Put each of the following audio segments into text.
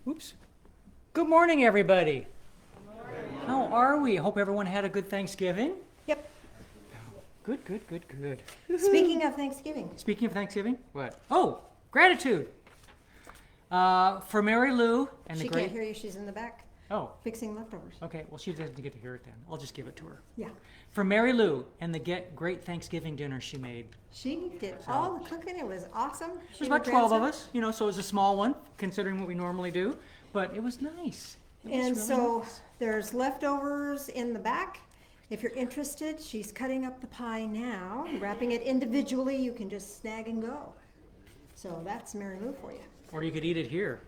Oops. Good morning, everybody. Good morning. How are we? Hope everyone had a good Thanksgiving. Yep. Good. Speaking of Thanksgiving. Speaking of Thanksgiving, what? Oh, gratitude. For Mary Lou and She the great... can't hear you. She's in the back Oh, fixing leftovers. okay. Well, she doesn't get to hear it then. I'll just give it to her. Yeah. For Mary Lou and the great Thanksgiving dinner she made. She did all the cooking. It was awesome. There's about 12 of us, so it was a small one, considering what we normally do. But it was nice. And so there's leftovers in the back. If you're interested, she's cutting up the pie now, wrapping it individually. You can just snag and go. So that's Mary Lou for you. Or you could eat it here.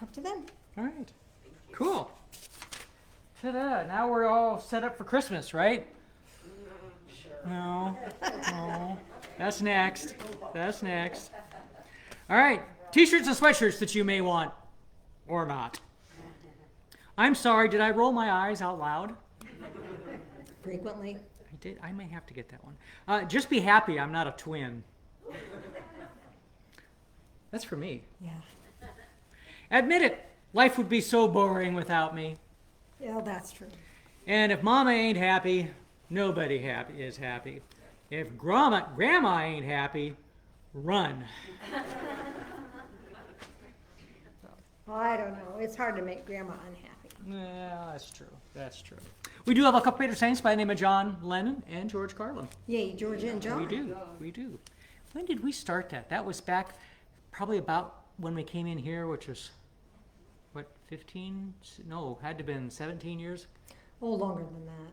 Up to them. All right. Cool. Ta-da. Now we're all set up for Christmas, right? No. That's next. All right. T-shirts and sweatshirts that you may want or not. I'm sorry, did I roll my eyes out loud? Frequently. I did. I may have to get that one. Just be happy I'm not a twin. That's for me. Yeah. Admit it. Life would be so boring without me. Yeah, that's true. And if Mama ain't happy, nobody is happy. If Grandma ain't happy, run. I don't know. It's hard to make Grandma unhappy. Yeah, that's true. We do have a couple patron saints by the name of John Lennon and George Carlin. Yay, Georgia and John. We do. When did we start that? That was back probably about when we came in here, which was, 15? No, had to have been 17 years. Oh, longer than that.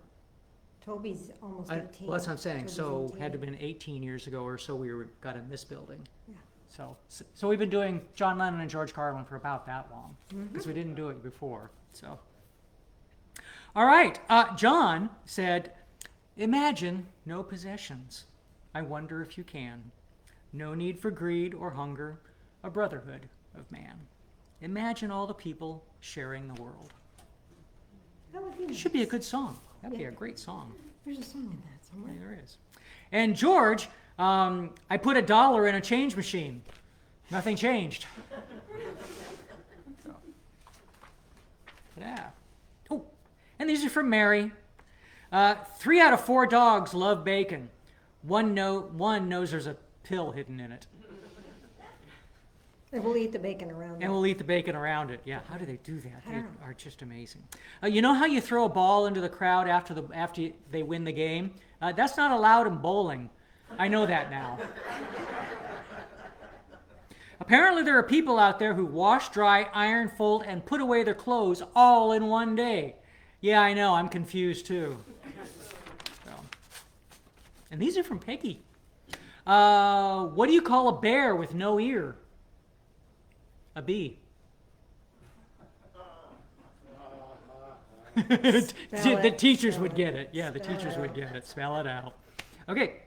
Toby's almost 18. Well, that's what I'm saying. Toby's So 18. had to have been 18 years ago or so got in this building. Yeah. So we've been doing John Lennon and George Carlin for about that long because we didn't do it before. So, all right. John said, "Imagine no possessions. I wonder if you can. No need for greed or hunger. A brotherhood of man. Imagine all the people sharing the world." That would be nice. Should be a good song. That'd be Yeah. a great song. There's a song in that somewhere. Yeah, there is. And George, I put $1 in a change machine. Nothing changed. So, yeah. Oh, and these are from Mary. 3 out of 4 dogs love bacon. One knows there's a pill hidden in it. And we'll eat the bacon around And it. we'll eat the bacon around it. Yeah, how do they do that? I They don't know. are just amazing. You know how you throw a ball into the crowd after they win the game? That's not allowed in bowling. I know that now. Apparently there are people out there who wash, dry, iron, fold, and put away their clothes all in one day. Yeah, I know. I'm confused too. So. And these are from Peggy. What do you call a bear with no ear? A bee. The teachers would get it. Yeah, the teachers would get it. Spell it out. Okay.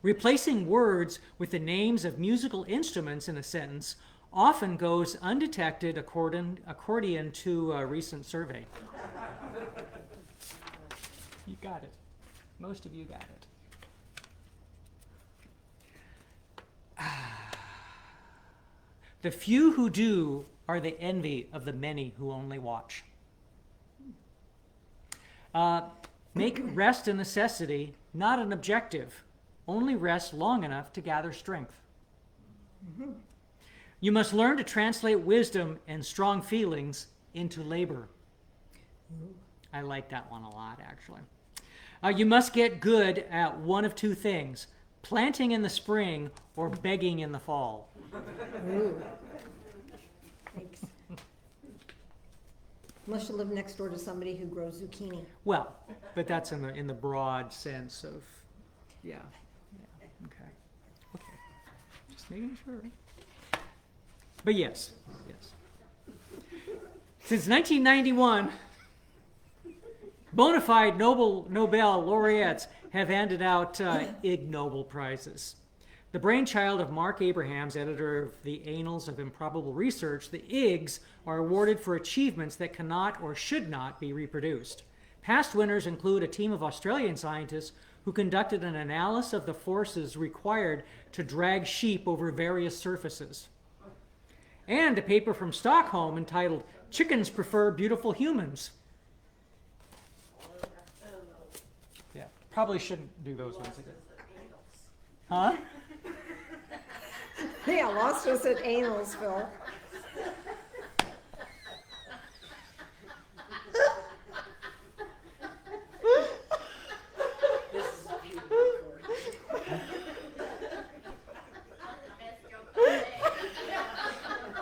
Replacing words with the names of musical instruments in a sentence often goes undetected according to a recent survey. You got it. Most of you got it. The few who do are the envy of the many who only watch. Make rest a necessity, not an objective. Only rest long enough to gather strength. You must learn to translate wisdom and strong feelings into labor. I like that one a lot, actually. You must get good at one of 2 things: planting in the spring or begging in the fall. Ooh. Thanks. Unless you live next door to somebody who grows zucchini. Well, but that's in the broad sense of, yeah. Okay. Just making sure. But yes. Since 1991, bona fide Nobel laureates have handed out Ig Nobel Prizes. The brainchild of Mark Abrahams, editor of the Annals of Improbable Research, the Igs are awarded for achievements that cannot or should not be reproduced. Past winners include a team of Australian scientists who conducted an analysis of the forces required to drag sheep over various surfaces. and a paper from Stockholm entitled Chickens Prefer Beautiful Humans. Yeah, probably shouldn't do those ones again. Huh? Yeah, lost us at anals, Phil.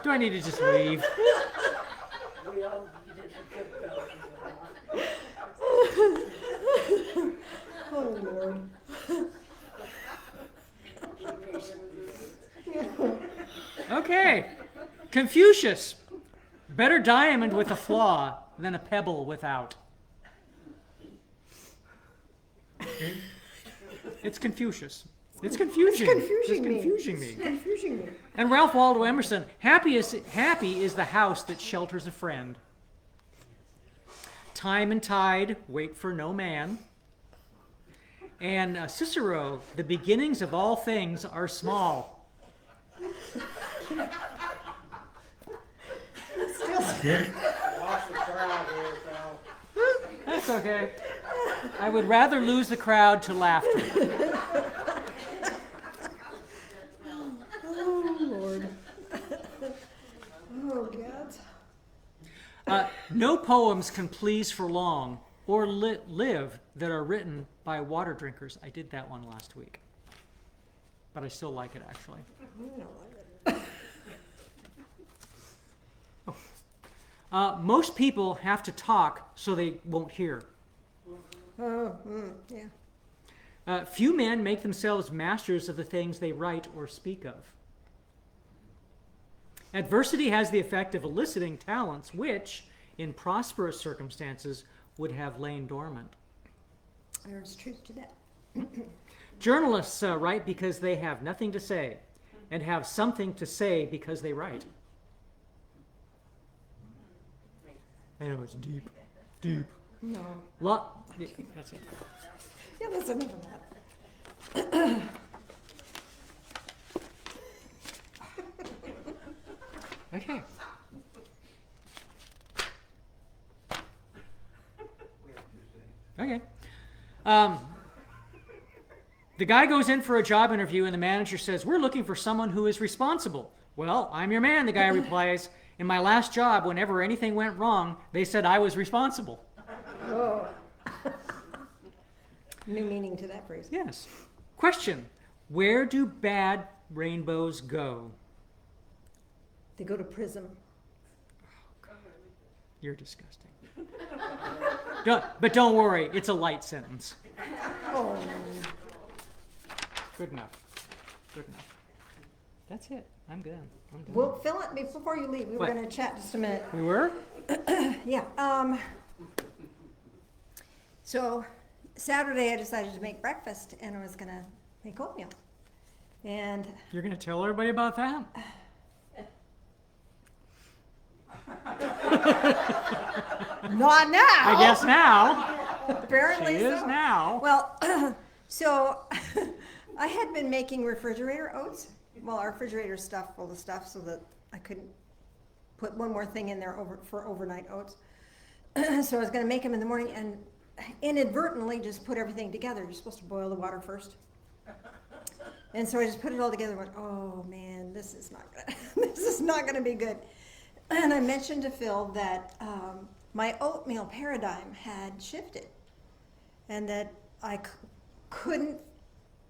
Do I need to just leave? Oh, Lord. Okay. Confucius. Better diamond with a flaw than a pebble without. It's Confucius. It's confusing. It's confusing me. It's confusing me. And Ralph Waldo Emerson. Happy is the house that shelters a friend. Time and tide wait for no man. And Cicero, the beginnings of all things are small. That's okay. I would rather lose the crowd to laughter. Oh, Lord. Oh, God. No poems can please for long or live that are written by water drinkers. I did that one last week. But I still like it, actually. I don't like it. Most people have to talk so they won't hear. Oh, yeah. Few men make themselves masters of the things they write or speak of. Adversity has the effect of eliciting talents which, in prosperous circumstances, would have lain dormant. There's truth to that. Journalists write because they have nothing to say, and have something to say because they write. I know it's deep. No. That's it. Yeah, that's enough of that. Okay. Okay. The guy goes in for a job interview and the manager says, "We're looking for someone who is responsible." "Well, I'm your man," the guy replies. "In my last job, whenever anything went wrong, they said I was responsible." Oh. New meaning to that phrase. Yes. Question. Where do bad rainbows go? They go to prism. You're disgusting. But don't worry, it's a light sentence. Oh. Good enough. That's it. I'm good. Well, Phil, before you leave, we were What? going to chat just a minute. We were? Yeah. So Saturday I decided to make breakfast and I was going to make oatmeal. And You're going to tell everybody about that? not now. I guess now. Apparently She is so. now. Well, so I had been making refrigerator oats. Well, our refrigerator's stuffed full of stuff so that I couldn't put one more thing in there for overnight oats. So I was going to make them in the morning and inadvertently just put everything together. You're supposed to boil the water first. And so I just put it all together and went, oh man, this is not going to be good. And I mentioned to Phil that my oatmeal paradigm had shifted and that I couldn't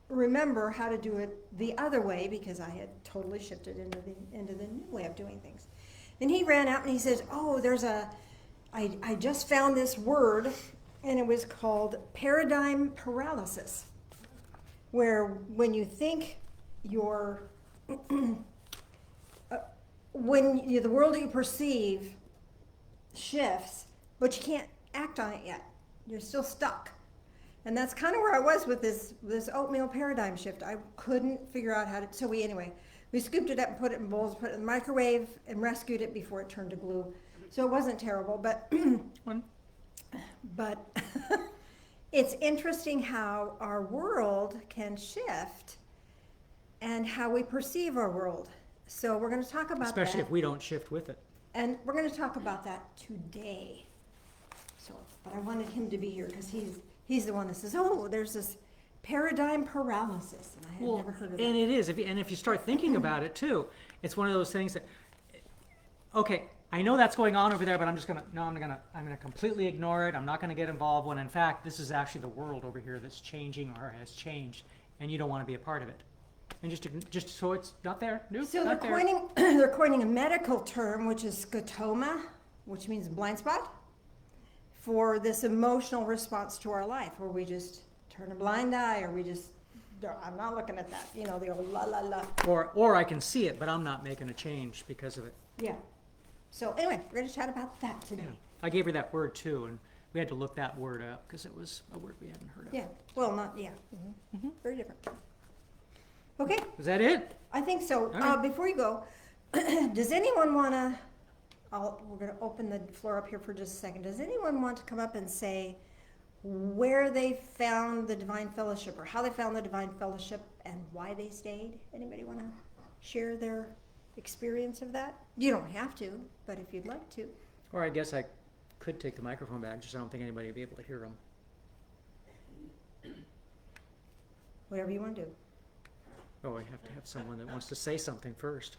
remember how to do it the other way because I had totally shifted into the new way of doing things. And he ran out and he says, oh, I just found this word and it was called paradigm paralysis, where when you think you're the world you perceive shifts, but you can't act on it yet. You're still stuck. And that's kind of where I was with this oatmeal paradigm shift. I couldn't figure out how to, so we scooped it up and put it in bowls, put it in the microwave, and rescued it before it turned to glue. So it wasn't terrible, but it's interesting how our world can shift and how we perceive our world. So we're going to talk about Especially that. if we don't shift with it. And we're going to talk about that today. So, but I wanted him to be here because he's the one that says, oh, there's this paradigm paralysis. And I had never heard of And it. it is. If you start thinking about it too, it's one of those things that, okay, I know that's going on over there, but I'm gonna completely ignore it. I'm not gonna get involved when in fact this is actually the world over here that's changing or has changed, and you don't want to be a part of it. And just so it's not there. Nope, So not there. they're coining a medical term, which is scotoma, which means blind spot, for this emotional response to our life, where we just turn a blind eye, or I'm not looking at that, the old la la la. Or I can see it, but I'm not making a change because of it. Yeah. So anyway, we're going to chat about that today. Yeah. I gave her that word too, and we had to look that word up because it was a word we hadn't heard of. Yeah. Well, not, yeah. Very different. Okay. Is that it? I think so. All right. Before you go, does anyone want to, we're going to open the floor up here for just a second. Does anyone want to come up and say where they found the Divine Fellowship, or how they found the Divine Fellowship and why they stayed? Anybody want to share their experience of that? You don't have to, but if you'd like to. Or I guess I could take the microphone back, just I don't think anybody would be able to hear them. Whatever you want to do. Oh, I have to have someone that wants to say something first.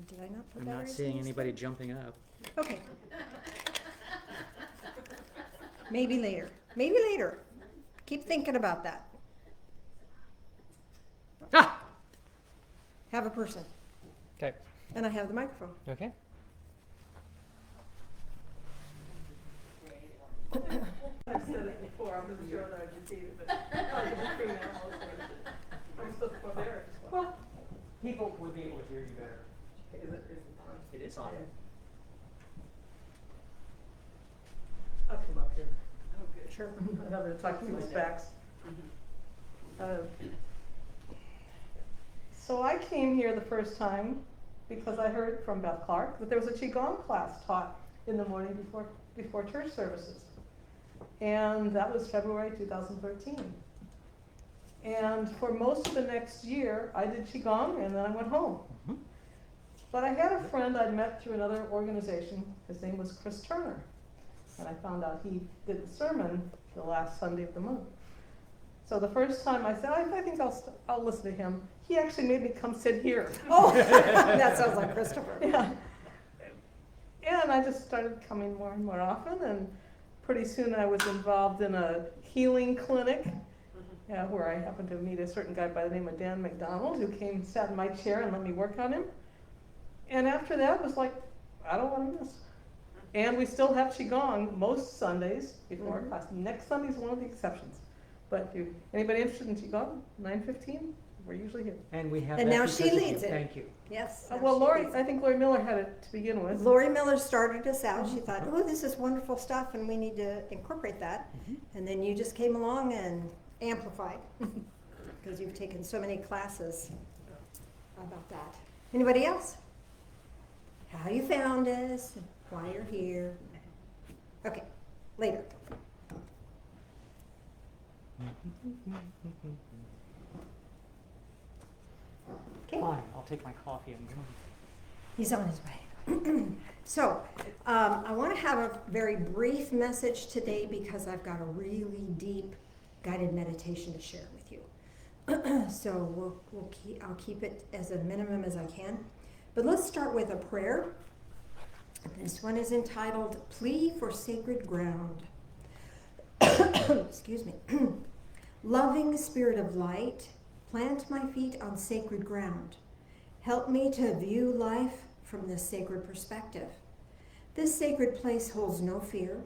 Did I not put I'm that? not seeing anybody jumping up. Okay. Maybe later. Maybe later. Keep thinking about that. Ah! Have a person. Okay. And I have the microphone. Okay. I've said it before, I'm not sure that I can see it, but I can just bring that whole story. I'm supposed to go there. Well, people would be able to hear you better. Is it on? It is on. I'll come up here. Oh, Sure. I'm having to talk people's backs. So I came here the first time because I heard from Beth Clark that there was a Qigong class taught in the morning before church services. And that was February 2013. And for most of the next year, I did Qigong and then I went home. Mhm. But I had a friend I'd met through another organization. His name was Chris Turner. And I found out he did the sermon the last Sunday of the month. So the first time I said, I think I'll listen to him. He actually made me come sit here. Oh, that sounds like Christopher. Yeah. And I just started coming more and more often, and pretty soon I was involved in a healing clinic where I happened to meet a certain guy by the name of Dan McDonald, who came, sat in my chair and let me work on him. And after that, it was like, I don't want to miss. And we still have Qigong most Sundays before class. Next Sunday is one of the exceptions. But if anybody interested in Qigong, 9:15, we're usually here. And we have And that now because she of you. leads it. Thank you. Yes. Well, I think Lori Miller had it to begin with. Lori Miller started us out. She thought, oh, this is wonderful stuff and we need to incorporate that. And then you just came along and amplified because you've taken so many classes about that. Anybody else? How you found us, and why you're here. Okay, later. Okay. Fine, I'll take my coffee and go. He's on his way. So, I want to have a very brief message today because I've got a really deep guided meditation to share with you. So I'll keep it as a minimum as I can. But let's start with a prayer. This one is entitled Plea for Sacred Ground. Excuse me. Loving Spirit of Light, plant my feet on sacred ground. Help me to view life from this sacred perspective. This sacred place holds no fear,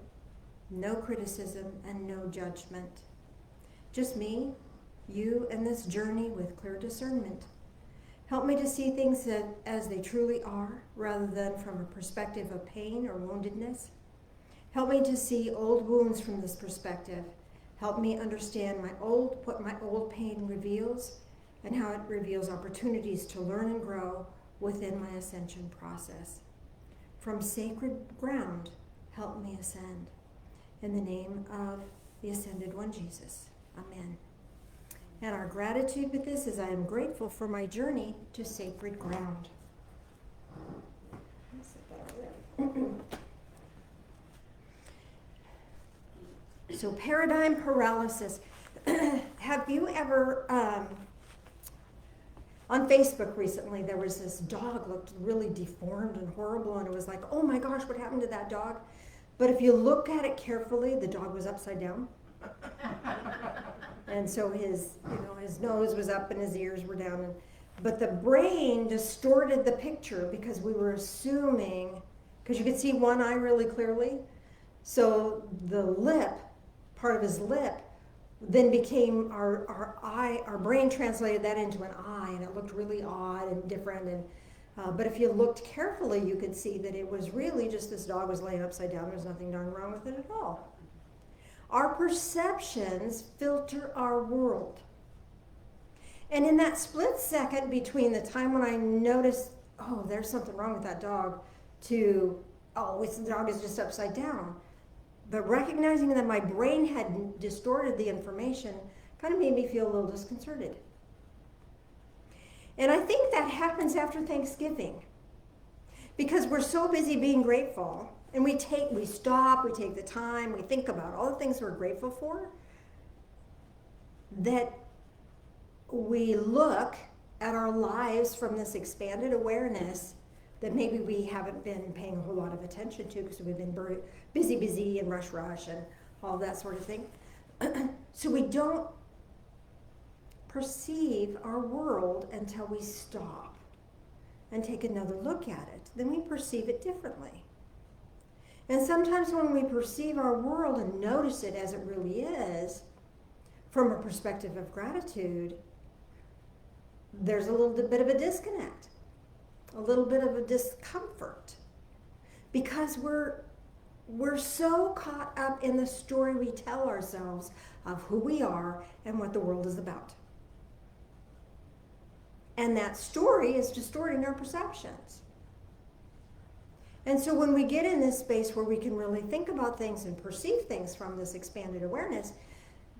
no criticism, and no judgment. Just me, you, and this journey with clear discernment. Help me to see things as they truly are, rather than from a perspective of pain or woundedness. Help me to see old wounds from this perspective. Help me understand what my old pain reveals, and how it reveals opportunities to learn and grow within my ascension process. From sacred ground, help me ascend. In the name of the Ascended One, Jesus. Amen. And our gratitude with this is I am grateful for my journey to sacred ground. So paradigm paralysis. Have you ever, on Facebook recently, there was this dog looked really deformed and horrible, and it was like, oh my gosh, what happened to that dog? But if you look at it carefully, the dog was upside down. And so his nose was up and his ears were down. But the brain distorted the picture because we were assuming, because you could see one eye really clearly. So the lip, part of his lip, then became our eye. Our brain translated that into an eye, and it looked really odd and different. And but if you looked carefully, you could see that it was really just this dog was laying upside down. There was nothing darn wrong with it at all. Our perceptions filter our world. And in that split second between the time when I noticed, oh, there's something wrong with that dog, to, oh, the dog is just upside down. But recognizing that my brain had distorted the information kind of made me feel a little disconcerted. And I think that happens after Thanksgiving. Because we're so busy being grateful, and we stop, we take the time, we think about all the things we're grateful for, that we look at our lives from this expanded awareness that maybe we haven't been paying a whole lot of attention to because we've been busy and rush and all that sort of thing. So we don't perceive our world until we stop and take another look at it. Then we perceive it differently. And sometimes when we perceive our world and notice it as it really is, from a perspective of gratitude, there's a little bit of a disconnect, a little bit of a discomfort, because we're so caught up in the story we tell ourselves of who we are and what the world is about. And that story is distorting our perceptions. And so when we get in this space where we can really think about things and perceive things from this expanded awareness,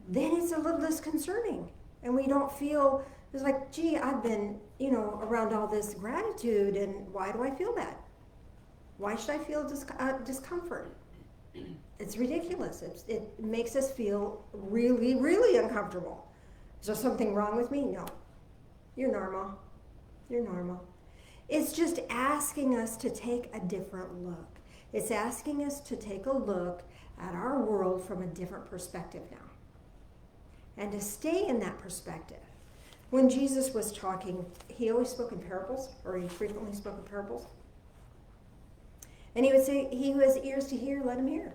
then it's a little disconcerting. And we don't feel, it's like, gee, I've been, around all this gratitude, and why do I feel that? Why should I feel discomfort? It's ridiculous. It makes us feel really, really uncomfortable. Is there something wrong with me? No. You're normal. You're normal. It's just asking us to take a different look. It's asking us to take a look at our world from a different perspective now. And to stay in that perspective. When Jesus was talking, he always spoke in parables, or he frequently spoke in parables. And he would say, he who has ears to hear, let him hear.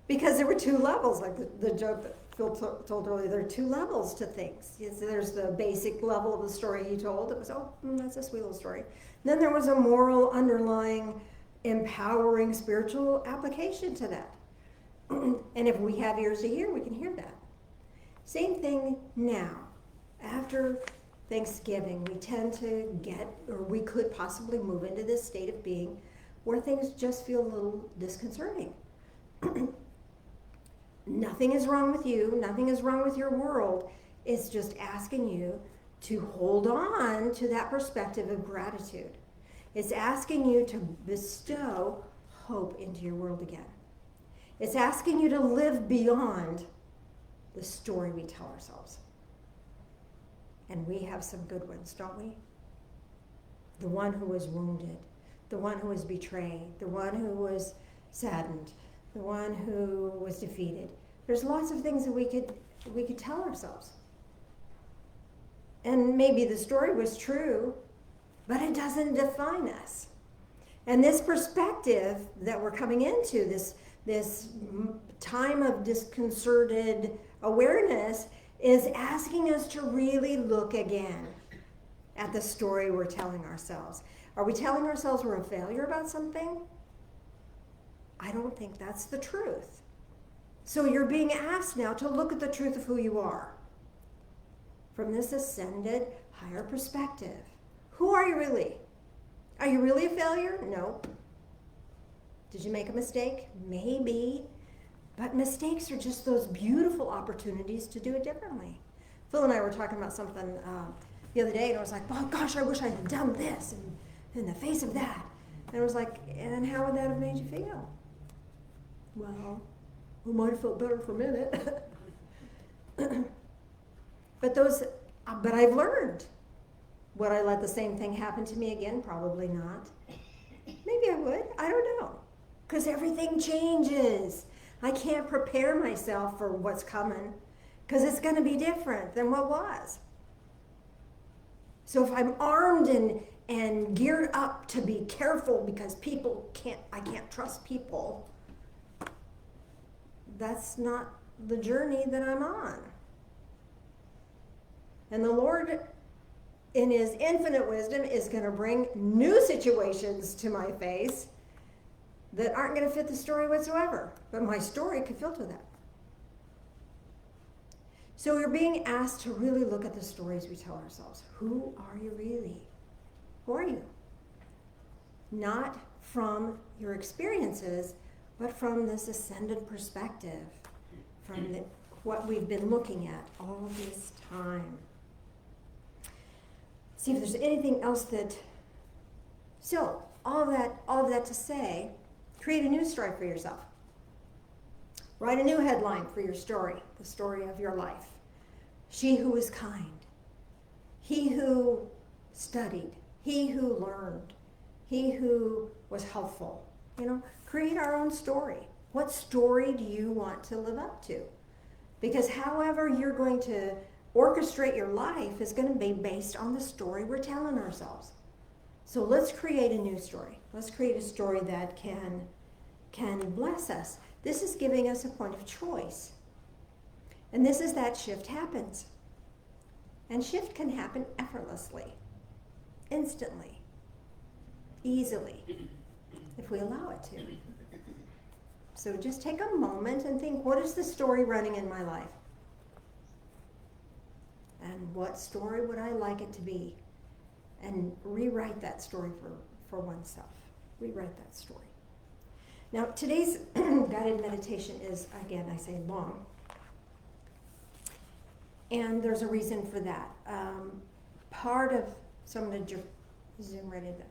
Because there were two levels, like the joke that Phil told earlier, there are two levels to things. There's the basic level of the story he told. It was, that's a sweet little story. And then there was a moral, underlying, empowering, spiritual application to that. And if we have ears to hear, we can hear that. Same thing now. After Thanksgiving, we tend to we could possibly move into this state of being where things just feel a little disconcerting. Nothing is wrong with you. Nothing is wrong with your world. It's just asking you to hold on to that perspective of gratitude. It's asking you to bestow hope into your world again. It's asking you to live beyond the story we tell ourselves. And we have some good ones, don't we? The one who was wounded, the one who was betrayed, the one who was saddened, the one who was defeated. There's lots of things that we could tell ourselves. And maybe the story was true, but it doesn't define us. And this perspective that we're coming into, this time of disconcerted awareness, is asking us to really look again at the story we're telling ourselves. Are we telling ourselves we're a failure about something? I don't think that's the truth. So you're being asked now to look at the truth of who you are from this ascended, higher perspective. Who are you really? Are you really a failure? No. Did you make a mistake? Maybe. But mistakes are just those beautiful opportunities to do it differently. Phil and I were talking about something the other day, and I was like, oh gosh, I wish I had done this in the face of that. And I was like, and how would that have made you feel? Well, we might have felt better for a minute. But I've learned. Would I let the same thing happen to me again? Probably not. Maybe I would. I don't know. Because everything changes. I can't prepare myself for what's coming because it's going to be different than what was. So if I'm armed and geared up to be careful because I can't trust people, that's not the journey that I'm on. And the Lord, in his infinite wisdom, is going to bring new situations to my face that aren't going to fit the story whatsoever. But my story could filter that. So we're being asked to really look at the stories we tell ourselves. Who are you really? Who are you? Not from your experiences, but from this ascended perspective, from what we've been looking at all this time. See if there's anything else so all that to say, create a new story for yourself. Write a new headline for your story, the story of your life. She who was kind, he who studied, he who learned, he who was helpful. Create our own story. What story do you want to live up to? Because however you're going to orchestrate your life is going to be based on the story we're telling ourselves. So let's create a new story. Let's create a story that can bless us. This is giving us a point of choice. And this is that shift happens. And shift can happen effortlessly, instantly, easily, if we allow it to. So just take a moment and think, what is the story running in my life? And what story would I like it to be? And rewrite that story for oneself. Rewrite that story. Now, today's guided meditation is, again, I say long. And there's a reason for that. So I'm going to zoom right into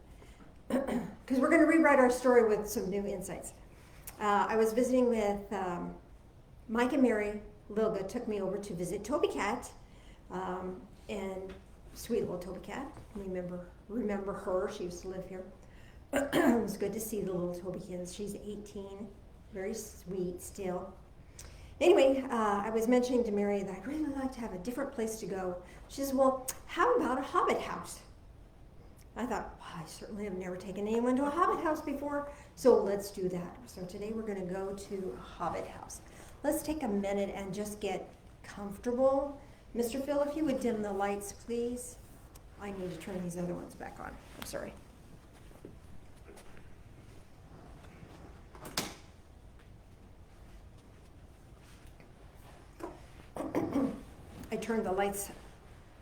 that. Because we're going to rewrite our story with some new insights. I was visiting with Mike and Mary. Lilga took me over to visit Toby Cat. And sweet little Toby Cat. Remember her. She used to live here. It was good to see the little Tobykins. She's 18, very sweet still. Anyway, I was mentioning to Mary that I'd really like to have a different place to go. She says, well, how about a Hobbit House? I thought, well, I certainly have never taken anyone to a Hobbit House before, so let's do that. So today we're going to go to a Hobbit House. Let's take a minute and just get comfortable. Mr. Phil, if you would dim the lights, please. I need to turn these other ones back on. I'm sorry. I turned the lights,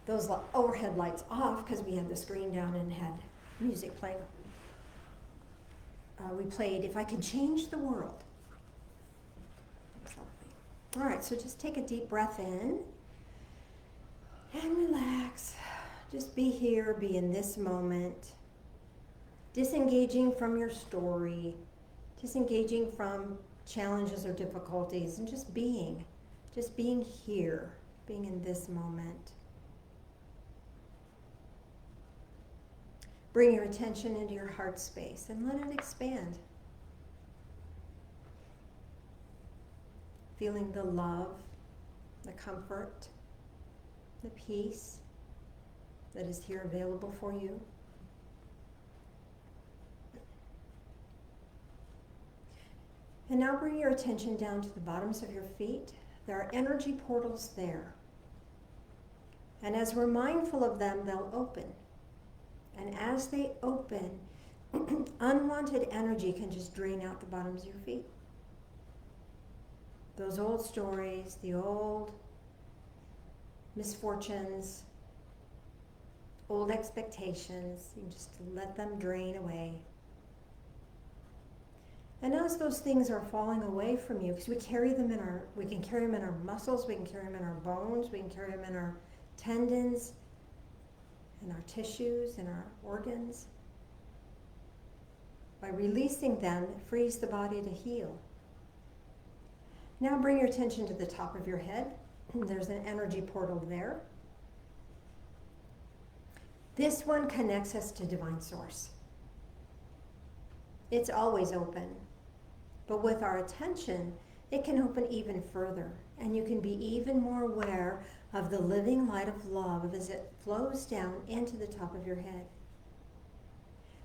those overhead lights off because we had the screen down and had music playing. We played If I Could Change the World. All right, so just take a deep breath in and relax. Just be here, be in this moment. Disengaging from your story, disengaging from challenges or difficulties, and just being here, being in this moment. Bring your attention into your heart space and let it expand. Feeling the love, the comfort, the peace that is here available for you. And now bring your attention down to the bottoms of your feet. There are energy portals there. And as we're mindful of them, they'll open. And as they open, unwanted energy can just drain out the bottoms of your feet. Those old stories, the old misfortunes, old expectations, you just let them drain away. And as those things are falling away from you, because we can carry them in our muscles, we can carry them in our bones, we can carry them in our tendons, and our tissues and our organs. By releasing them, it frees the body to heal. Now bring your attention to the top of your head. There's an energy portal there. This one connects us to Divine Source. It's always open, but with our attention, it can open even further, and you can be even more aware of the living light of love as it flows down into the top of your head.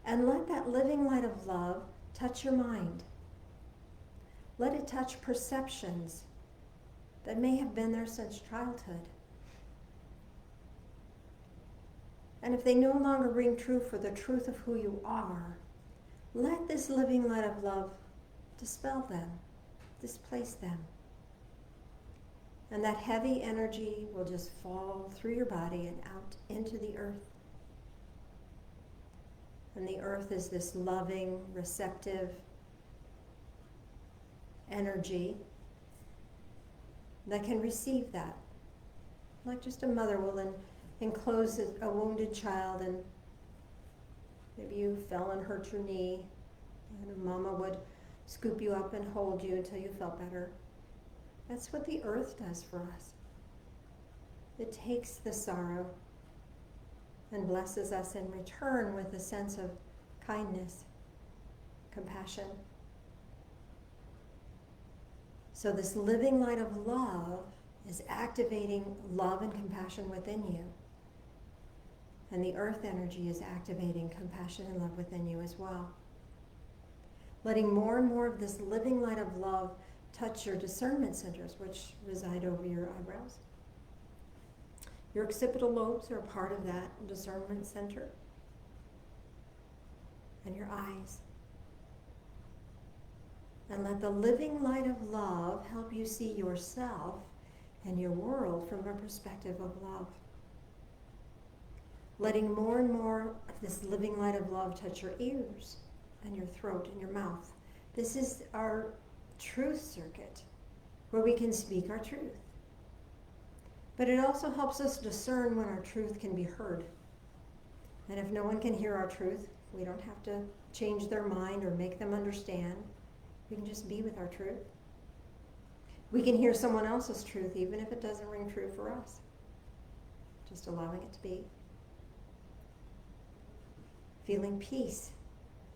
And let that living light of love touch your mind. Let it touch perceptions that may have been there since childhood. And if they no longer ring true for the truth of who you are, let this living light of love dispel them, displace them. And that heavy energy will just fall through your body and out into the earth. And the earth is this loving, receptive energy that can receive that. Like just a mother will enclose a wounded child, and maybe you fell and hurt your knee, and a mama would scoop you up and hold you until you felt better. That's what the earth does for us. It takes the sorrow and blesses us in return with a sense of kindness, compassion. So this living light of love is activating love and compassion within you. And the earth energy is activating compassion and love within you as well. Letting more and more of this living light of love touch your discernment centers, which reside over your eyebrows. Your occipital lobes are a part of that discernment center. And your eyes. And let the living light of love help you see yourself and your world from a perspective of love. Letting more and more of this living light of love touch your ears and your throat and your mouth. This is our truth circuit, where we can speak our truth. But it also helps us discern when our truth can be heard. And if no one can hear our truth, we don't have to change their mind or make them understand. We can just be with our truth. We can hear someone else's truth even if it doesn't ring true for us. Just allowing it to be. Feeling peace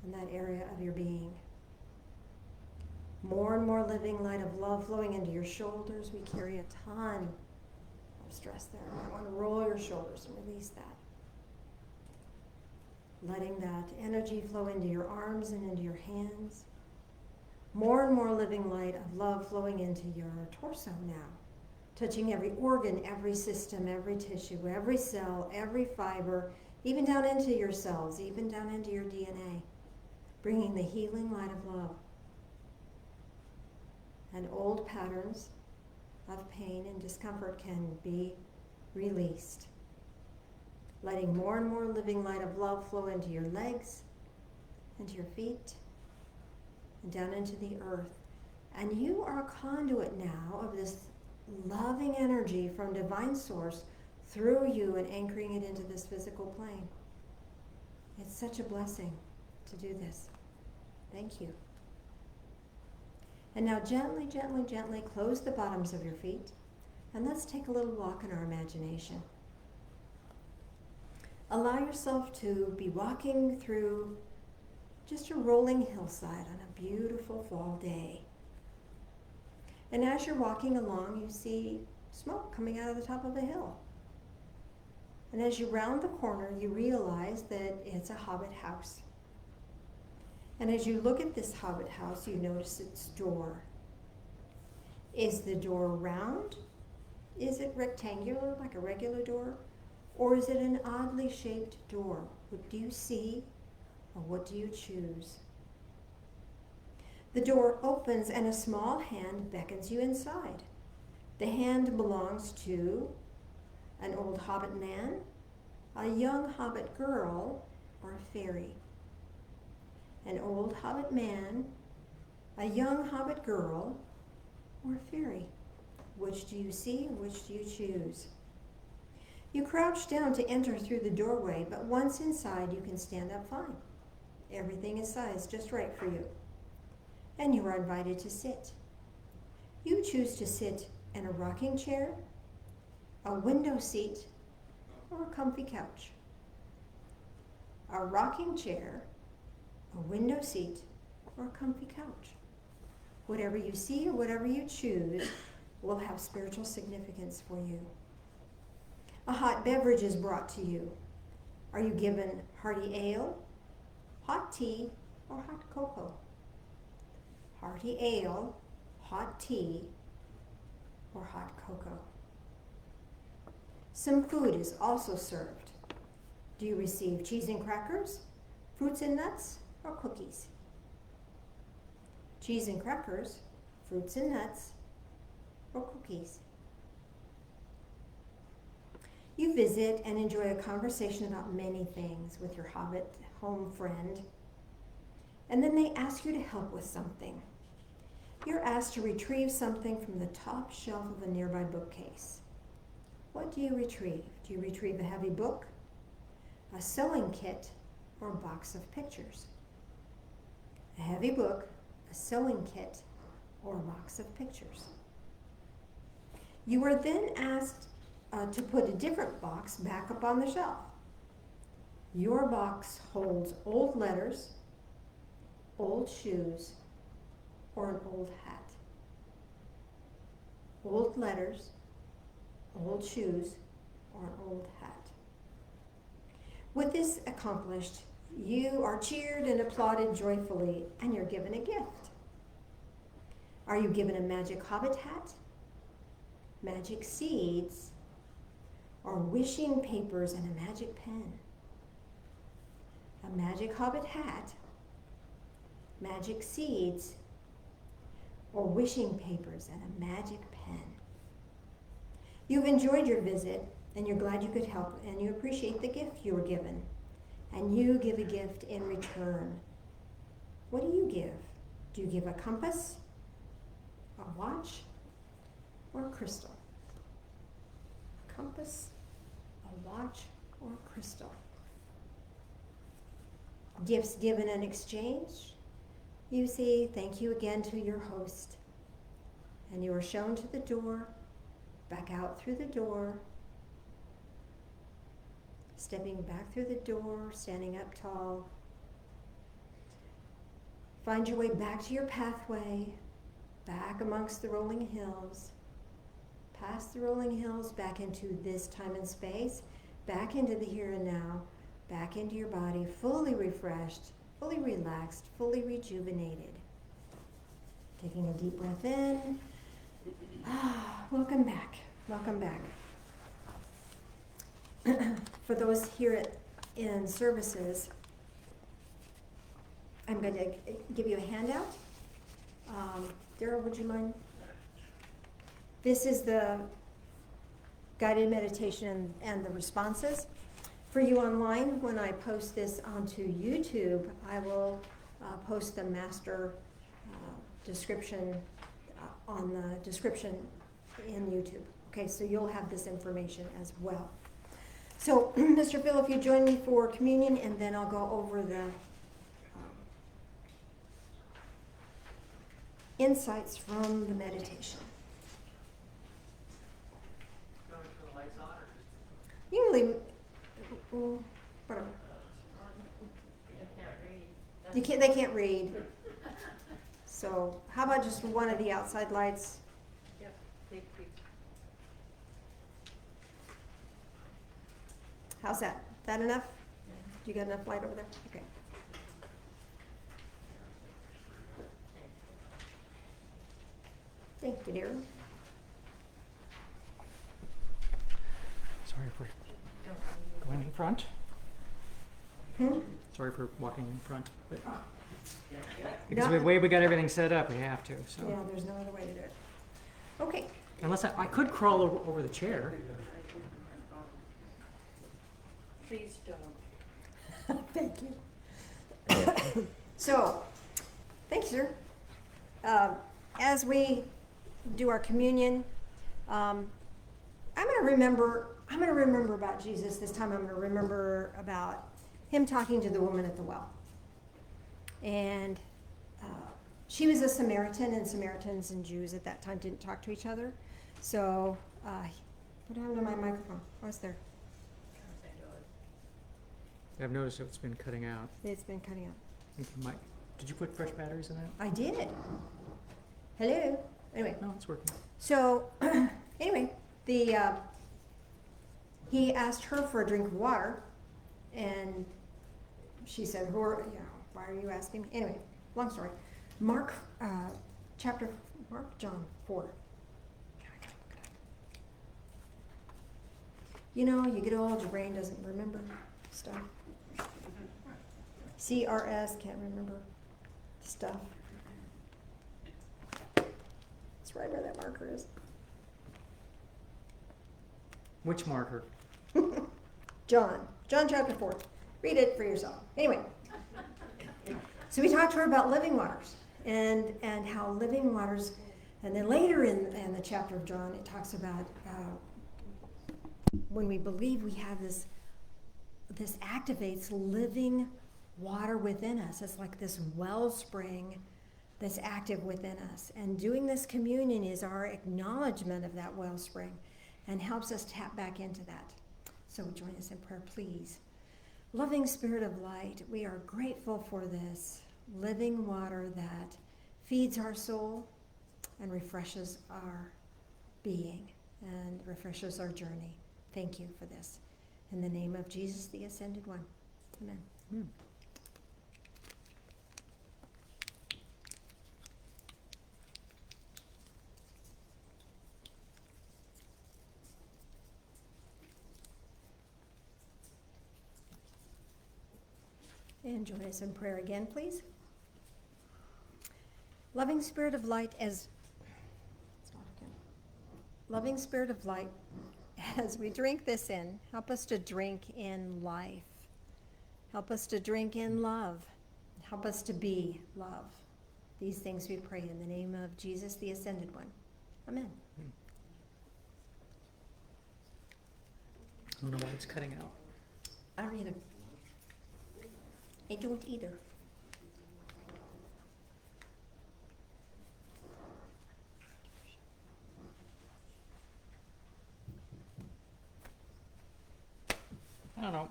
in that area of your being. More and more living light of love flowing into your shoulders. We carry a ton of stress there. You want to roll your shoulders and release that. Letting that energy flow into your arms and into your hands. More and more living light of love flowing into your torso now. Touching every organ, every system, every tissue, every cell, every fiber, even down into your cells, even down into your DNA. Bringing the healing light of love. And old patterns of pain and discomfort can be released. Letting more and more living light of love flow into your legs, into your feet, and down into the earth. And you are a conduit now of this loving energy from Divine Source through you and anchoring it into this physical plane. It's such a blessing to do this. Thank you. And now gently, gently, gently close the bottoms of your feet, and let's take a little walk in our imagination. Allow yourself to be walking through just a rolling hillside on a beautiful fall day. And as you're walking along, you see smoke coming out of the top of a hill. And as you round the corner, you realize that it's a Hobbit House. And as you look at this Hobbit House, you notice its door. Is the door round? Is it rectangular, like a regular door? Or is it an oddly shaped door? What do you see, or what do you choose? The door opens and a small hand beckons you inside. The hand belongs to an old hobbit man, a young hobbit girl, or a fairy. An old hobbit man, a young hobbit girl, or a fairy. Which do you see and which do you choose? You crouch down to enter through the doorway, but once inside, you can stand up fine. Everything is sized just right for you. And you are invited to sit. You choose to sit in a rocking chair, a window seat, or a comfy couch. A rocking chair, a window seat, or a comfy couch. Whatever you see or whatever you choose will have spiritual significance for you. A hot beverage is brought to you. Are you given hearty ale, hot tea, or hot cocoa? Hearty ale, hot tea, or hot cocoa. Some food is also served. Do you receive cheese and crackers, fruits and nuts, or cookies? Cheese and crackers, fruits and nuts, or cookies. You visit and enjoy a conversation about many things with your Hobbit home friend, and then they ask you to help with something. You're asked to retrieve something from the top shelf of a nearby bookcase. What do you retrieve? Do you retrieve a heavy book, a sewing kit, or a box of pictures? A heavy book, a sewing kit, or a box of pictures. You are then asked to put a different box back up on the shelf. Your box holds old letters, old shoes, or an old hat. Old letters, old shoes, or an old hat. With this accomplished, you are cheered and applauded joyfully, and you're given a gift. Are you given a magic Hobbit hat, magic seeds, or wishing papers and a magic pen? A magic Hobbit hat, magic seeds, or wishing papers and a magic pen. You've enjoyed your visit, and you're glad you could help, and you appreciate the gift you were given, and you give a gift in return. What do you give? Do you give a compass, a watch, or a crystal? A compass, a watch, or a crystal? Gifts given in exchange. You say thank you again to your host, and you are shown to the door, back out through the door, stepping back through the door, standing up tall. Find your way back to your pathway, back amongst the rolling hills, past the rolling hills, back into this time and space, back into the here and now, back into your body, fully refreshed, fully relaxed, fully rejuvenated. Taking a deep breath in. Welcome back. Welcome back. For those here in services, I'm going to give you a handout. Daryl, would you mind? This is the guided meditation and the responses. For you online, when I post this onto YouTube, I will post the master description on the description in YouTube. Okay, so you'll have this information as well. So, Mr. Phil, if you join me for communion, and then I'll go over the insights from the meditation. Usually, whatever. They can't read. So, how about just one of the outside lights? Yep, thank you. How's that? That enough? You got enough light over there? Okay. Thank you, dear. Sorry for going in front. Sorry for walking in front. But because No. the way we got everything set up, we have to. So Yeah, there's no other way to do it. Okay. unless I could crawl over the chair. Please don't. Thank you. So, thank you, sir. As we do our communion, I'm going to remember I'm going to remember about Jesus. This time I'm going to remember about him talking to the woman at the well. And she was a Samaritan, and Samaritans and Jews at that time didn't talk to each other. So, what happened to my microphone? Oh, it's there. I've noticed it's been cutting out. It's been cutting out. I think you might. Did you put fresh batteries in that? I did. Hello. Anyway, No, it's working. so anyway, he asked her for a drink of water, and she said, why are you asking me? Anyway, long story. John 4. You know, you get old, your brain doesn't remember stuff. CRS, can't remember stuff. It's right where that marker is. Which marker? John chapter 4. Read it for yourself. Anyway, so we talked to her about living waters and how living waters, and then later in the chapter of John, it talks about when we believe we have this activates living water within us. It's like this wellspring that's active within us. And doing this communion is our acknowledgement of that wellspring and helps us tap back into that. So join us in prayer, please. Loving Spirit of light, we are grateful for this living water that feeds our soul and refreshes our being and refreshes our journey. Thank you for this. In the name of Jesus, the Ascended One. Amen. And join us in prayer again, please. Loving Spirit of light, loving Spirit of light, as we drink this in, help us to drink in life. Help us to drink in love. Help us to be love. These things we pray in the name of Jesus, the Ascended One. Amen. I don't know why it's cutting out. I don't either. I don't either. I don't know.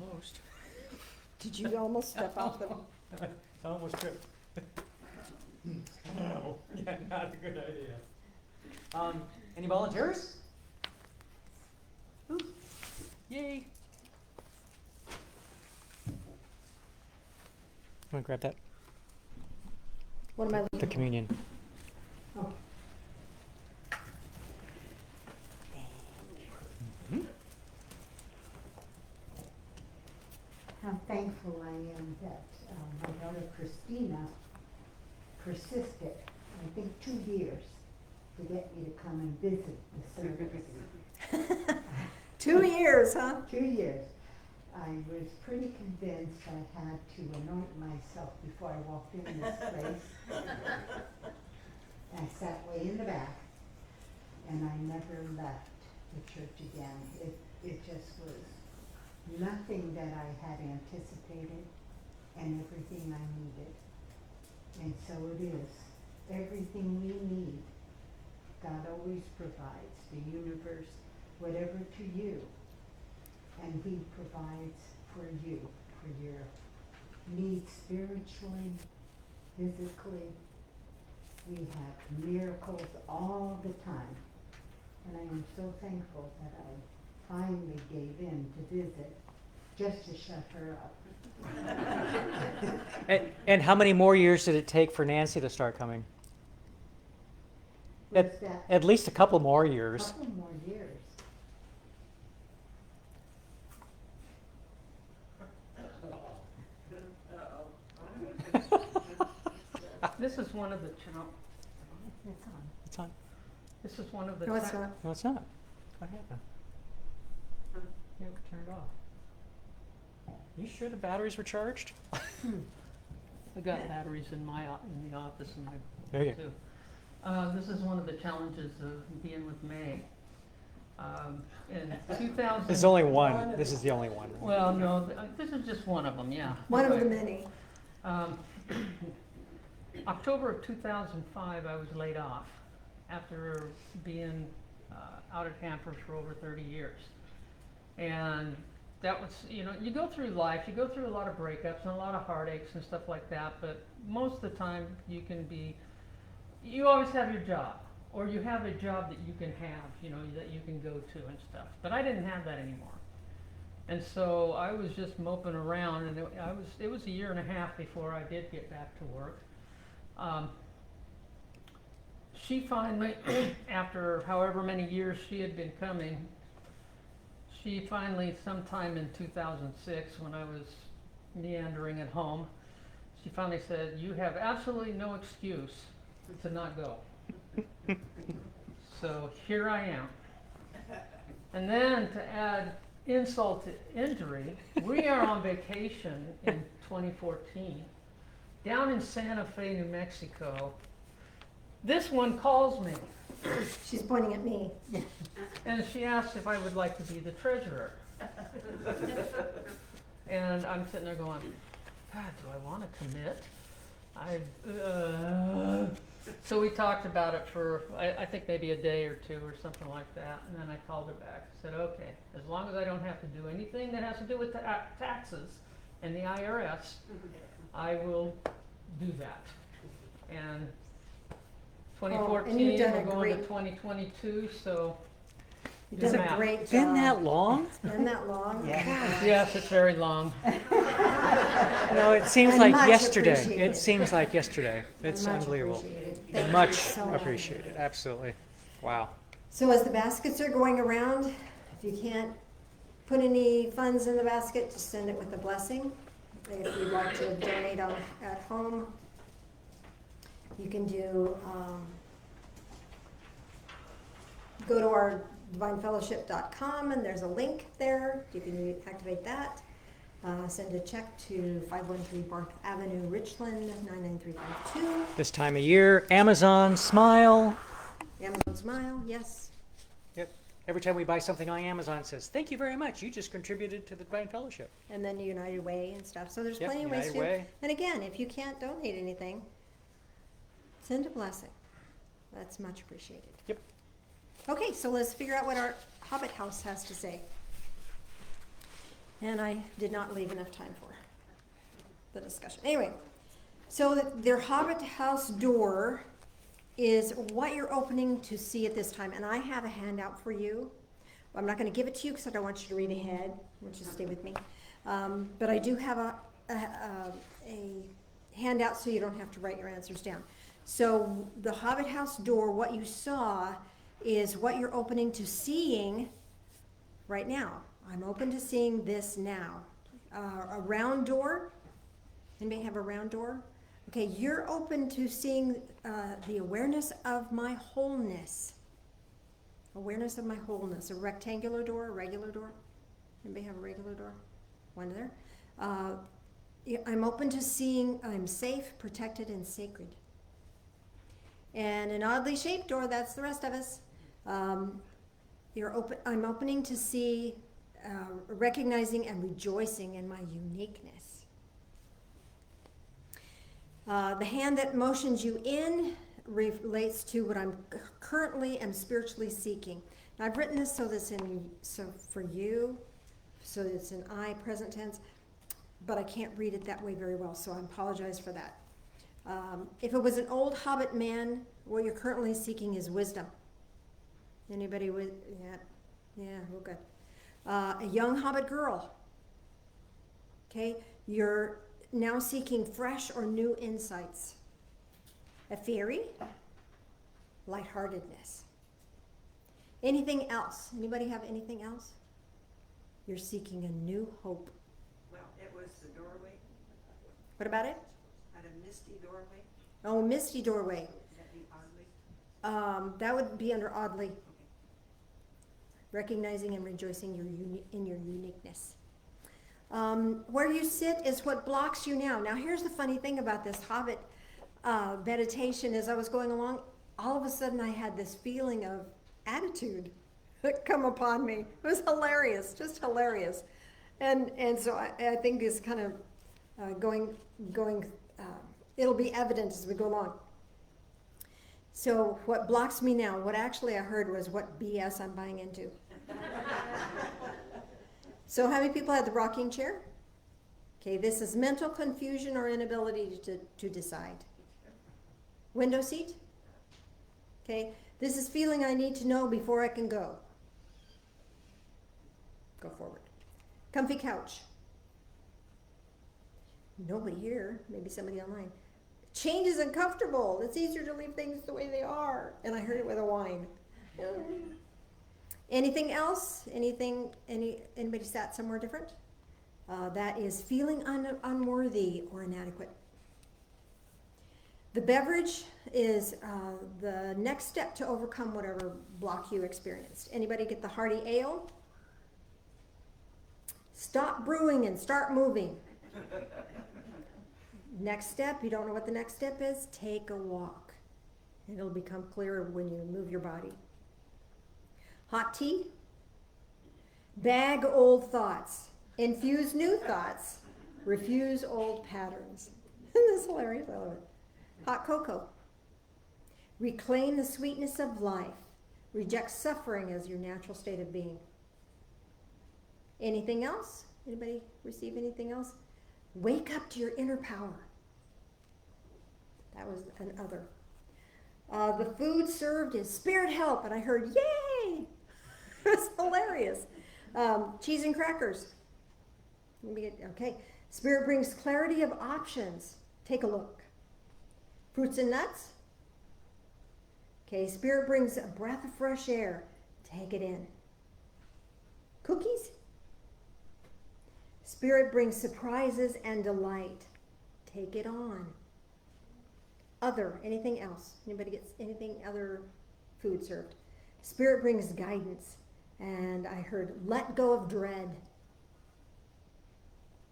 Almost. Did you almost step off the... I almost tripped. No, yeah, not a good idea. Any volunteers? Ooh. Yay. I'm gonna grab that. What am I looking The communion. Oh. How thankful I am that my daughter Christina persisted, I think 2 years, to get me to come and visit the service. 2 years, huh? 2 years. I was pretty convinced I had to anoint myself before I walked in this place. I sat way in the back, and I never left the church again. It just was nothing that I had anticipated and everything I needed. And so it is. Everything we need, God always provides. The universe, whatever to you. And He provides for you, for your needs spiritually, physically. We have miracles all the time. And I am so thankful that I finally gave in to visit, just to shut her up. And how many more years did it take for Nancy to start coming? What's that? At least a couple more years. Couple more years. This is one of the It's on. It's on. This is one of the No, it's not. No, it's not. What happened? Yeah, we turned it off. You sure the batteries were charged? I got batteries in in the office and There you too. This is one of the challenges of being with May. In 2000. There's only one. This is the only one. Well, no, this is just one of them. Yeah. One of the Right. many. October of 2005, I was laid off after being out at Hampers for over 30 years. And that was, you go through life, you go through a lot of breakups and a lot of heartaches and stuff like that, but most of the time you always have your job, or you have a job that you can have, that you can go to and stuff. But I didn't have that anymore. And so I was just moping around, and it was a year and a half before I did get back to work. She finally, after however many years she had been coming, she finally, sometime in 2006, when I was meandering at home, she finally said, "You have absolutely no excuse to not go." So here I am. And then to add insult to injury, we are on vacation in 2014 down in Santa Fe, New Mexico. This one calls me She's pointing at me. and she asks if I would like to be the treasurer. And I'm sitting there going, God, do I want to commit? So we talked about it for, I think maybe a day or two or something like that. And then I called her back. I said, okay, as long as I don't have to do anything that has to do with taxes and the IRS, I will do that. And 2014, you've done we're a going to great- 2022, so You've do done the a math. great job. Been that long? Been that long? Yeah. Yes, it's very long. No, it seems And like much yesterday. appreciated. It seems like yesterday. It's Much unbelievable. appreciated. Thank you Much so much. appreciated. Absolutely. Wow. So as the baskets are going around, if you can't put any funds in the basket, just send it with a blessing. If you'd like to donate at home, you can do, go to our divinefellowship.com and there's a link there. You can activate that. Send a check to 513 Barth Avenue, Richland, 99352. This time of year, Amazon Smile. Amazon Smile, yes. Yep. Every time we buy something on Amazon, it says, "Thank you very much. You just contributed to the Divine Fellowship." And then United Way and stuff. So there's Yep, plenty of ways United to. Way. And again, if you can't donate anything, send a blessing. That's much appreciated. Yep. Okay, so let's figure out what our Hobbit House has to say. And I did not leave enough time for the discussion. Anyway, so their Hobbit House door is what you're opening to see at this time. And I have a handout for you. I'm not going to give it to you because I don't want you to read ahead. I want you to stay with me. But I do have a handout so you don't have to write your answers down. So the Hobbit House door, what you saw is what you're opening to seeing right now. I'm open to seeing this now. A round door. Anybody have a round door? Okay, you're open to seeing the awareness of my wholeness. Awareness of my wholeness. A rectangular door, a regular door. Anybody have a regular door? One there. I'm open to seeing I'm safe, protected, and sacred. And an oddly shaped door, that's the rest of us. I'm opening to see, recognizing and rejoicing in my uniqueness. The hand that motions you in relates to what I'm currently and spiritually seeking. Now, I've written this so for you, so it's in I, present tense, but I can't read it that way very well, so I apologize for that. If it was an old hobbit man, what you're currently seeking is wisdom. Anybody with, yeah, real good. A young hobbit girl, okay? You're now seeking fresh or new insights. A fairy, lightheartedness. Anything else? Anybody have anything else? You're seeking a new hope. Well, it was the doorway, What about it? at a misty doorway, Oh, misty doorway. would that be oddly? That would be under oddly. recognizing and rejoicing in your uniqueness. Where you sit is what blocks you now. Now here's the funny thing about this Hobbit meditation. As I was going along, all of a sudden I had this feeling of attitude that come upon me. It was hilarious, just hilarious. And so I think it's kind of going, it'll be evident as we go along. So what blocks me now, what actually I heard was what BS I'm buying into. So how many people had the rocking chair? Okay, this is mental confusion or inability to decide. Window seat? Okay, this is feeling I need to know before I can go. Go forward. Comfy couch. Nobody here, maybe somebody online. Change is uncomfortable. It's easier to leave things the way they are. And I heard it with a whine. Anything else? Anybody sat somewhere different? That is feeling unworthy or inadequate. The beverage is the next step to overcome whatever block you experienced. Anybody get the hearty ale? Stop brewing and start moving. Next step, you don't know what the next step is? Take a walk. And it'll become clearer when you move your body. Hot tea? Bag old thoughts. Infuse new thoughts. Refuse old patterns. Isn't this hilarious? I love it. Hot cocoa. Reclaim the sweetness of life. Reject suffering as your natural state of being. Anything else? Anybody receive anything else? Wake up to your inner power. That was an other. The food served is spirit help, and I heard, yay! It was hilarious. Cheese and crackers. Okay. Spirit brings clarity of options. Take a look. Fruits and nuts. Okay. Spirit brings a breath of fresh air. Take it in. Cookies. Spirit brings surprises and delight. Take it on. Other, anything else? Anybody gets anything other food served? Spirit brings guidance. And I heard, let go of dread.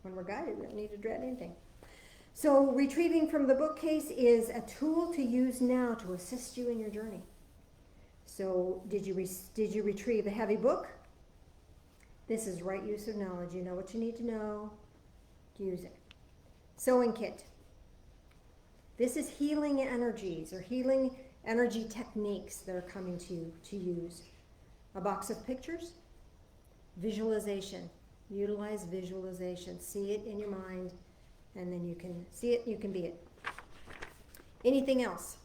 When we're guided, we don't need to dread anything. So retrieving from the bookcase is a tool to use now to assist you in your journey. So did you retrieve a heavy book? This is right use of knowledge. You know what you need to know. Use it. Sewing kit. This is healing energies or healing energy techniques that are coming to you to use. A box of pictures. Visualization. Utilize visualization. See it in your mind, and then you can see it, you can be it. Anything else?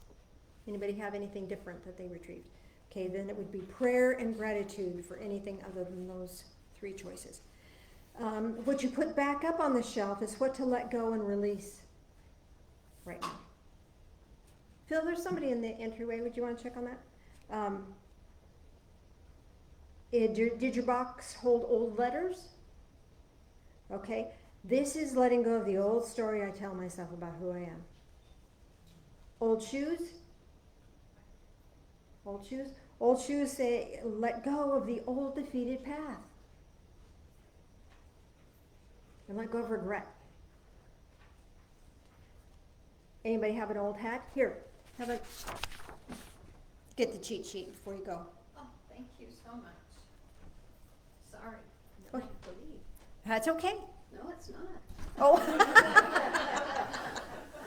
Anybody have anything different that they retrieved? Okay, then it would be prayer and gratitude for anything other than those three choices. What you put back up on the shelf is what to let go and release right now. Phil, there's somebody in the entryway. Would you want to check on that? Did your box hold old letters? Okay. This is letting go of the old story I tell myself about who I am. Old shoes? Old shoes? Old shoes say, let go of the old defeated path. And let go of regret. Anybody have an old hat? Here, get the cheat sheet before you go. Oh, thank you so much. Sorry. Oh. I can't believe. That's okay. No, it's not. Oh.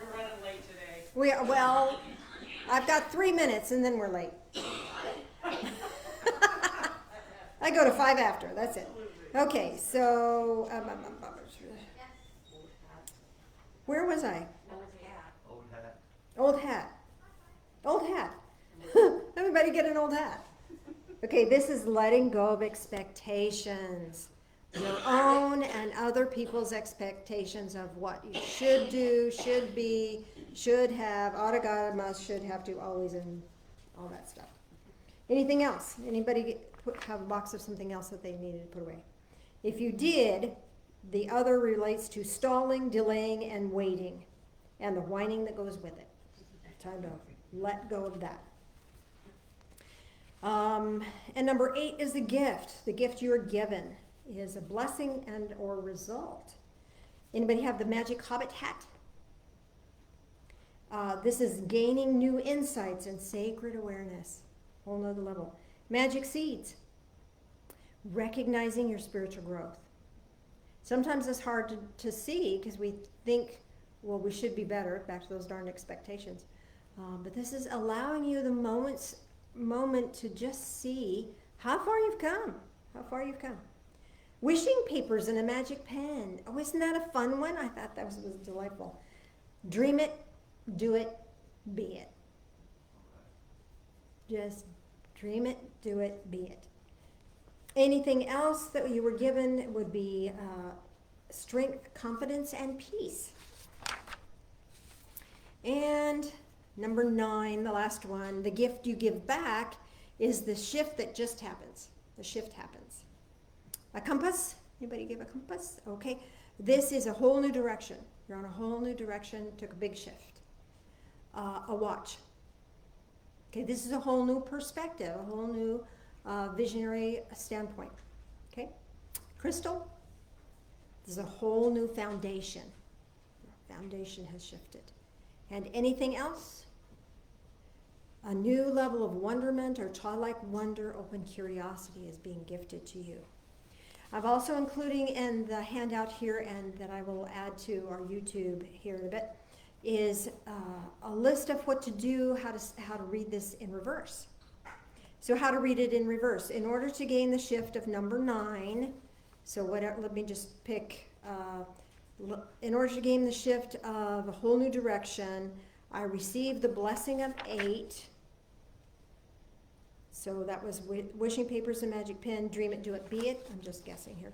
We're running late today. Well, I've got 3 minutes and then we're late. I go to 5 after, that's it. Okay, so, where was I? Old hat. Old hat. Everybody get an old hat. Okay, this is letting go of expectations. Your own and other people's expectations of what you should do, should be, should have, oughta, gotta, must, should have to, always, and all that stuff. Anything else? Anybody have a box of something else that they needed to put away? If you did, the other relates to stalling, delaying, and waiting, and the whining that goes with it. Time to let go of that. And number 8 is the gift. The gift you are given is a blessing and or result. Anybody have the magic Hobbit hat? This is gaining new insights and sacred awareness. Whole nother level. Magic seeds. Recognizing your spiritual growth. Sometimes it's hard to see because we think, well, we should be better. Back to those darn expectations. But this is allowing you the moment to just see how far you've come. How far you've come. Wishing papers and a magic pen. Oh, isn't that a fun one? I thought that was delightful. Dream it, do it, be it. Just dream it, do it, be it. Anything else that you were given would be strength, confidence, and peace. And number 9, the last one, the gift you give back is the shift that just happens. The shift happens. A compass? Anybody give a compass? Okay. This is a whole new direction. You're on a whole new direction, took a big shift. A watch. Okay, this is a whole new perspective, a whole new visionary standpoint. Okay? Crystal? This is a whole new foundation. Foundation has shifted. And anything else? A new level of wonderment or childlike wonder, open curiosity is being gifted to you. I've also including in the handout here, and that I will add to our YouTube here in a bit, is a list of what to do, how to read this in reverse. So how to read it in reverse. In order to gain the shift of number 9, so whatever, let me just pick, in order to gain the shift of a whole new direction, I received the blessing of 8. So that was wishing papers and magic pen, dream it, do it, be it. I'm just guessing here.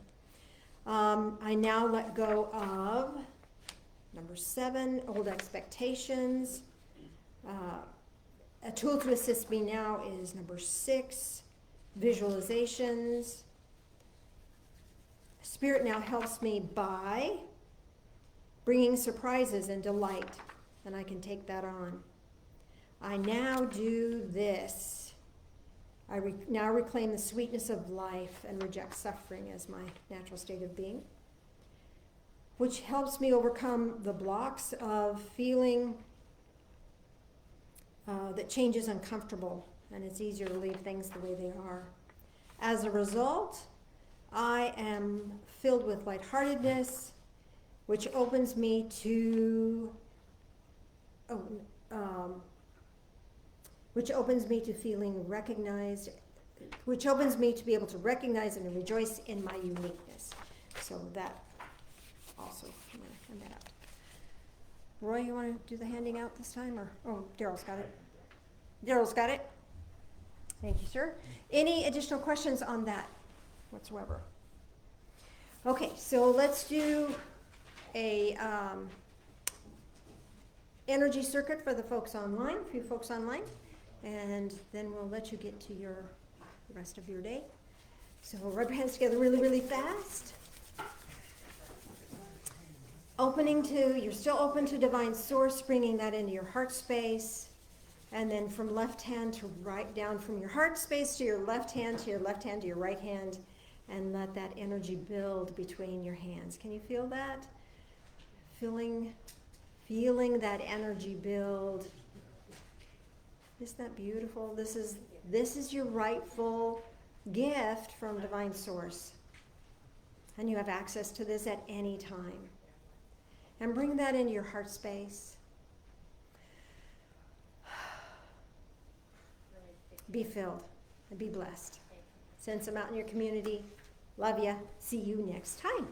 I now let go of number 7, old expectations. A tool to assist me now is number 6, visualizations. Spirit now helps me by bringing surprises and delight, and I can take that on. I now do this. I now reclaim the sweetness of life and reject suffering as my natural state of being, which helps me overcome the blocks of feeling that change is uncomfortable and it's easier to leave things the way they are. As a result, I am filled with lightheartedness, which opens me to feeling recognized, which opens me to be able to recognize and rejoice in my uniqueness. So that also, I'm going to hand that out. Roy, you want to do the handing out this time? Or Daryl's got it. Daryl's got it. Thank you, sir. Any additional questions on that whatsoever? Okay, so let's do a energy circuit for the folks online, a few folks online, and then we'll let you get to the rest of your day. So rub your hands together really, really fast. You're still open to divine source, bringing that into your heart space. And then from left hand to right, down from your heart space to your left hand, to your left hand, to your right hand, and let that energy build between your hands. Can you feel that? Feeling that energy build. Isn't that beautiful? This is your rightful gift from divine source. And you have access to this at any time. And bring that into your heart space. Be filled and be blessed. Send some out in your community. Love ya. See you next time.